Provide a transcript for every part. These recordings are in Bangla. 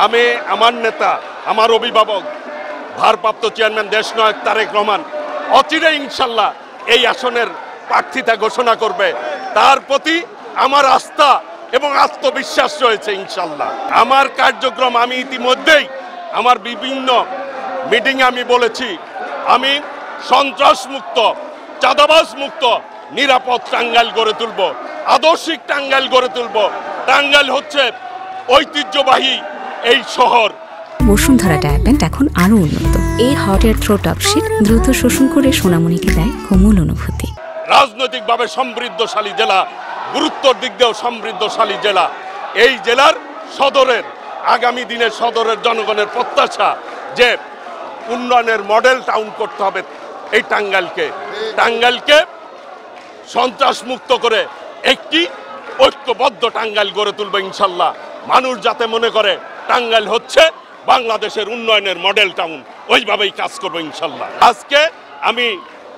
আমি আমার নেতা, আমার অভিভাবক, ভারপ্রাপ্ত চেয়ারম্যান দেশনায়ক তারেক রহমান অচিরে ইনশাল্লাহ এই আসনের প্রার্থিতা ঘোষণা করবে। তার প্রতি আমার আস্থা এবং আত্মবিশ্বাস রয়েছে ইনশাল্লাহ। আমার কার্যক্রম আমি ইতিমধ্যেই আমার বিভিন্ন মিটিংয়ে আমি বলেছি, আমি সন্ত্রাস মুক্ত, চাঁদাবাজ মুক্ত, নিরাপদ টাঙ্গাইল গড়ে তুলব, আদর্শিক টাঙ্গাইল গড়ে তুলব। টাঙ্গাইল হচ্ছে ঐতিহ্যবাহী এই শহর। বসুন্ধরা ডায়াপেন্ট এখন আরো উন্নত। এই হট এয়ার থ্রো টপশিট দ্রুত শোষণ করে সোনামণিকে দেয় কোমল অনুভূতি। রাজনৈতিকভাবে সমৃদ্ধশালী জেলা, গুরুত্বর দিক দিয়েও সমৃদ্ধশালী জেলা। এই জেলার সদরের আগামী দিনের সদরের জনগণের প্রত্যাশা যে উন্নয়নের মডেল টাউন করতে হবে এই টাঙ্গাইলকে সন্ত্রাস মুক্ত করে একটি ঐক্যবদ্ধ টাঙ্গাইল গড়ে তুলবে ইনশাল্লাহ। মানুষ যাতে মনে করে টাঙ্গাইল হচ্ছে বাংলাদেশের উন্নয়নের মডেল টাউন, ওইভাবেই কাজ করবো ইনশাল্লাহ। আজকে আমি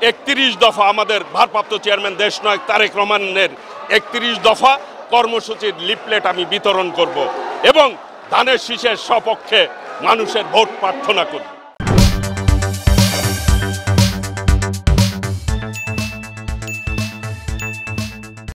31 দফা আমাদের ভারপ্রাপ্ত চেয়ারম্যান দেশনায়ক তারেক রহমানের 31 দফা কর্মসূচির লিফলেট আমি বিতরণ করব এবং ধানের শীষের সপক্ষে মানুষের ভোট প্রার্থনা করব।